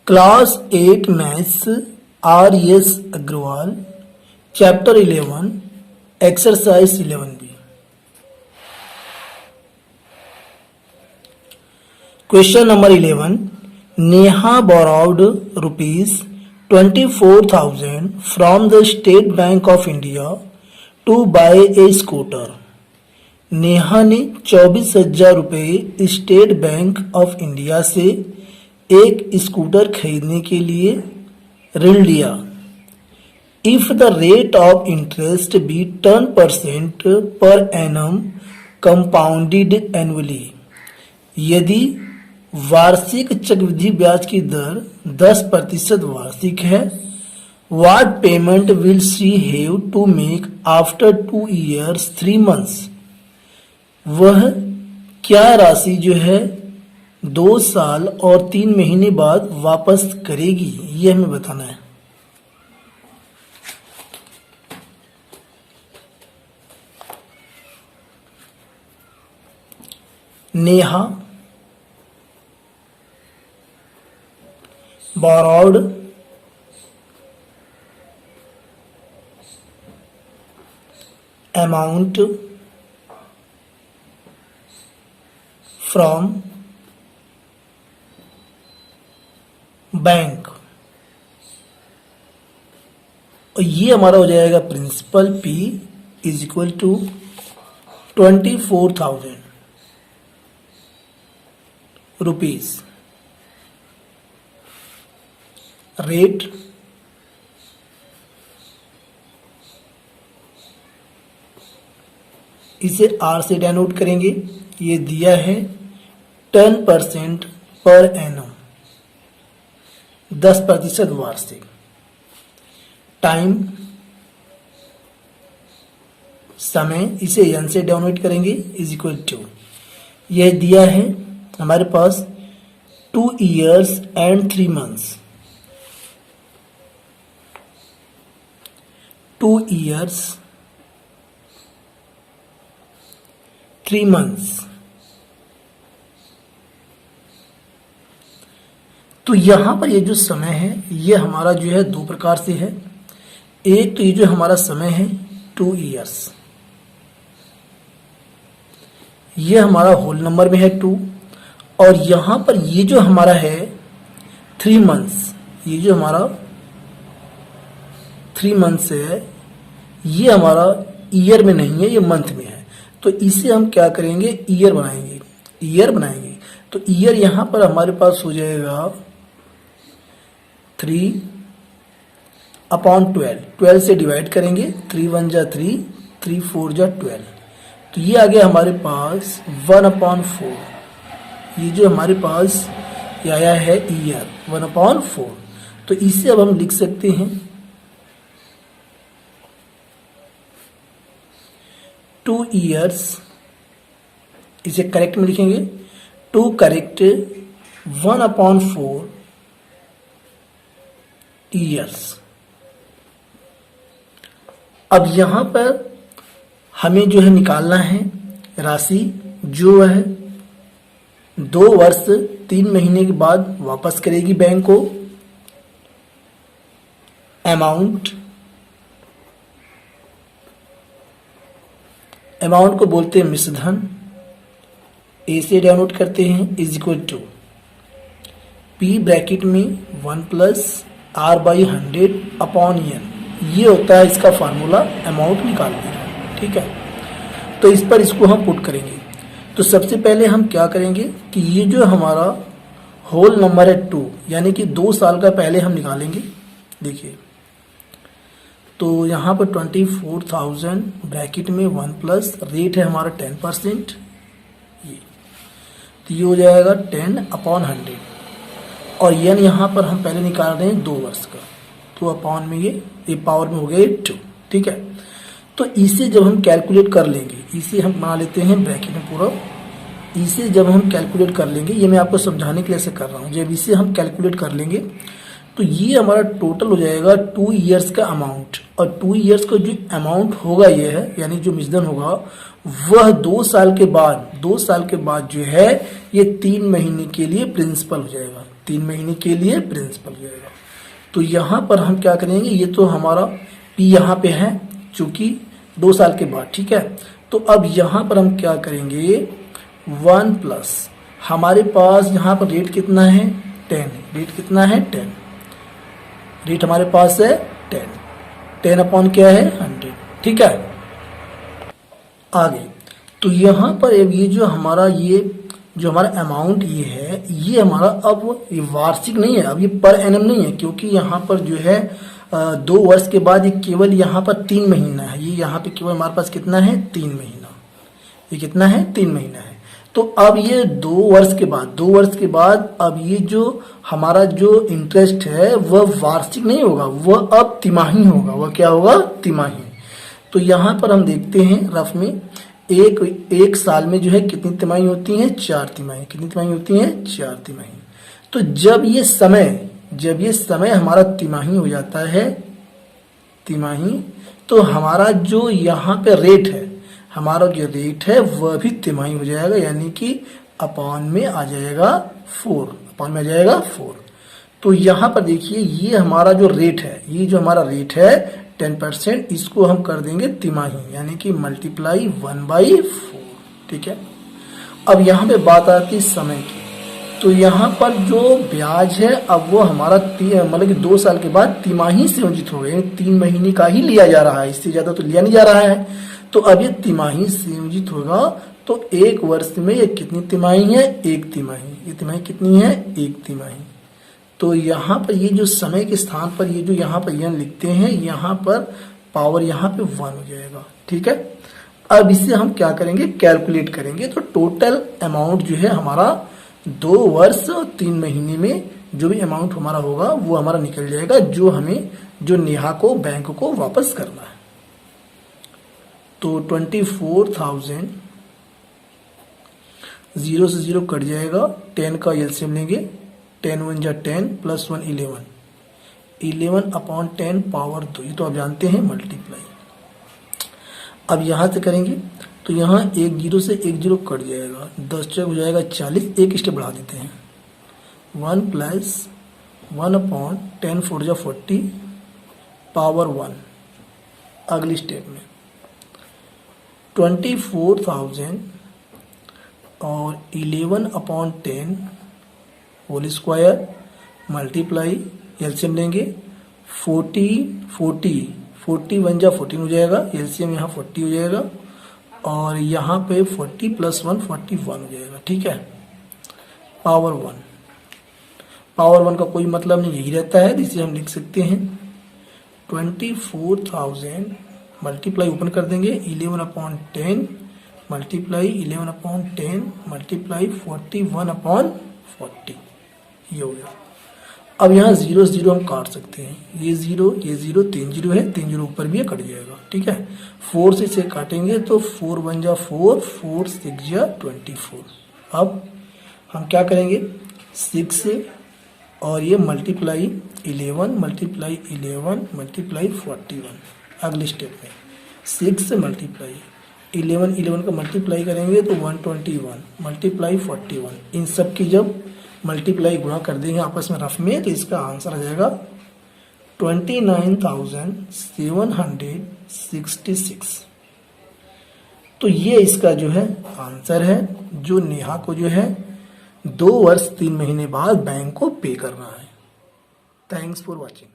Class 8 maths R S Agarwal chapter 11 exercise 11B। Question number 11। Neha borrowed ₹24,000 from the State Bank of India to buy a scooter। Neha ने 24,000 रुपये state bank of India से एक scooter खरीदने के लिए ऋण लिया। If the rate of interest be 10% per annum compounded annually, यदि वार्षिक चक्रवृद्धि ब्याज की दर 10% वार्षिक है, what payment will she have to make after 2 years 3 months, वह क्या राशि जो है 2 साल और 3 महीने बाद वापस करेगी, ये हमें बताना है। Neha borrowed amount from bank, और ये हमारा हो जाएगा principal P is equal to 24,000 rupees. Rate इसे R से डिनोट करेंगे। ये दिया है 10% पर एनम, 10% वार्षिक। टाइम समय इसे n से डिनोट करेंगे इज इक्वल टू, यह दिया है हमारे पास 2 years and 3 months। 2 years 3 months। तो यहां पर ये जो समय है ये हमारा जो है दो प्रकार से है। एक तो ये जो हमारा समय है 2 years, ये हमारा होल नंबर में है 2, और यहां पर ये जो हमारा है 3 months, ये जो हमारा 3 months है ये हमारा ईयर में नहीं है, ये मंथ में है। तो इसे हम क्या करेंगे, ईयर बनाएंगे। तो ईयर यहां पर हमारे पास हो जाएगा 3/12, 12 से डिवाइड करेंगे, 3 1 जा 3, 3 4 जा 12। तो ये आ गया हमारे पास 1/4। ये जो हमारे पास ये आया है ईयर 1/4। तो इसे अब हम लिख सकते हैं 2 years, इसे करेक्ट में लिखेंगे 2 करेक्ट 1/4 years। अब यहां पर हमें जो है निकालना है राशि जो है 2 वर्ष 3 महीने के बाद वापस करेगी बैंक को। अमाउंट को बोलते हैं मिश्रधन, ए से डिनोट करते हैं is equal to P bracket में 1 + R/100/n, ये होता है इसका फार्मूला अमाउंट निकालने का। ठीक है, तो इस पर इसको हम पुट करेंगे। तो सबसे पहले हम क्या करेंगे कि ये जो हमारा होल नंबर है 2, यानी कि 2 साल का पहले हम निकालेंगे। देखिए, तो यहाँ पर 24,000 ब्रैकेट में 1 प्लस रेट है हमारा 10%, ये तो ये हो जाएगा 10/100, और n यहाँ पर हम पहले निकाल रहे हैं 2 वर्ष का, तो अपॉन में ये पावर में हो गया 2। ठीक है, तो इसे जब हम कैलकुलेट कर लेंगे, इसे हम बना लेते हैं ब्रैकेट में पूरा। इसे जब हम कैलकुलेट कर लेंगे, ये मैं आपको समझाने के लिए ऐसे कर रहा हूँ, जब इसे हम कैलकुलेट कर लेंगे तो ये हमारा टोटल हो जाएगा 2 years का अमाउंट, और 2 years का जो अमाउंट होगा ये है, यानी जो मिश्रण होगा वह 2 साल के बाद जो है ये 3 महीने के लिए प्रिंसिपल हो जाएगा। 3 महीने के लिए प्रिंसिपल गिरेगा। तो यहाँ पर हम क्या करेंगे, ये तो हमारा P यहाँ पे है चूंकि 2 साल के बाद, ठीक है। तो अब यहाँ पर हम क्या करेंगे, 1 प्लस हमारे पास यहाँ पर रेट कितना है 10, रेट कितना है 10, रेट हमारे पास है 10 अपॉन क्या है 100, ठीक है। आगे तो यहाँ पर ये जो हमारा अमाउंट ये है, ये हमारा अब ये वार्षिक नहीं है, अब ये पर एनम नहीं है, क्योंकि यहाँ पर जो है 2 वर्ष के बाद ये केवल यहाँ पर 3 महीना है, ये यहाँ पे केवल हमारे पास कितना है 3 महीना, ये कितना है 3 महीना है। तो अब ये 2 वर्ष के बाद अब ये जो हमारा जो इंटरेस्ट है वह वार्षिक नहीं होगा, वह अब तिमाही होगा, वह क्या होगा तिमाही। तो यहाँ पर हम देखते हैं रफ में एक साल में जो है कितनी तिमाही होती हैं, 4 तिमाही। कितनी तिमाही होती हैं, 4 तिमाही। तो जब ये समय हमारा तिमाही हो जाता है तिमाही, तो हमारा जो यहाँ पे रेट है, हमारा जो रेट है वह भी तिमाही हो जाएगा, यानी कि अपॉन में आ जाएगा 4, अपॉन में आ जाएगा 4। तो यहाँ पर देखिए ये हमारा जो रेट है, ये जो हमारा रेट है 10%, इसको हम कर देंगे तिमाही, यानी कि मल्टीप्लाई 1/4, ठीक है। अब यहाँ पे बात आती है समय की, तो यहाँ पर जो ब्याज है अब वो हमारा मतलब कि 2 साल के बाद तिमाही से संयोजित हो गए, 3 महीने का ही लिया जा रहा है, इससे ज़्यादा तो लिया नहीं जा रहा है। तो अब ये तिमाही से संयोजित होगा, तो 1 वर्ष में ये कितनी तिमाही है, 1 तिमाही। ये तिमाही कितनी है, 1 तिमाही। तो यहाँ पर ये जो समय के स्थान पर ये जो यहाँ पर n लिखते हैं, यहाँ पर पावर यहाँ पे 1 हो जाएगा, ठीक है। अब इसे हम क्या करेंगे, कैलकुलेट करेंगे। तो टोटल अमाउंट जो है हमारा 2 वर्ष 3 महीने में जो भी अमाउंट हमारा होगा वो हमारा निकल जाएगा, जो हमें जो नेहा को बैंक को वापस करना है। तो 24,000 0 से 0 कट जाएगा, 10 का एलसीएम लेंगे, 10 1 जा 10 प्लस 1 11 अपॉन 10 पावर 2, ये तो आप जानते हैं मल्टीप्लाई। अब यहाँ से करेंगे तो यहाँ 1 0 से 1 0 कट जाएगा, 10 चौक हो जाएगा 40, एक स्टेप बढ़ा देते हैं, 1 प्लस 1 अपॉन 10 4 जा 40 पावर 1। अगली स्टेप में 24,000 और 11 upon 10 whole square multiply LCM लेंगे, 40 1 जा 14 हो जाएगा, एलसीएम यहाँ 40 हो जाएगा, और यहाँ पे 40 प्लस 1 41 हो जाएगा, ठीक है। पावर 1 का कोई मतलब नहीं, यही रहता है, इसे हम लिख सकते हैं 24,000 मल्टीप्लाई ओपन कर देंगे 11 upon 10 multiply 11 upon 10 multiply 41 upon 40, ये हो गया। अब यहाँ 0 से 0 हम काट सकते हैं, ये 0 3 0 है, 3 0 ऊपर भी है, कट जाएगा, ठीक है। 4 से इसे काटेंगे तो 4 1 जा 4 4 6 जा 24। अब हम क्या करेंगे, 6 से और ये मल्टीप्लाई 11 मल्टीप्लाई 11 मल्टीप्लाई 41। अगले स्टेप में 6 से मल्टीप्लाई 11 का मल्टीप्लाई करेंगे तो 121 मल्टीप्लाई 41। इन सब की जब मल्टीप्लाई गुणा कर देंगे आपस में रफ में, तो इसका आंसर आ जाएगा 29,766। तो ये इसका जो है आंसर है, जो नेहा को जो है 2 वर्ष 3 महीने बाद बैंक को पे करना है। Thanks for watching.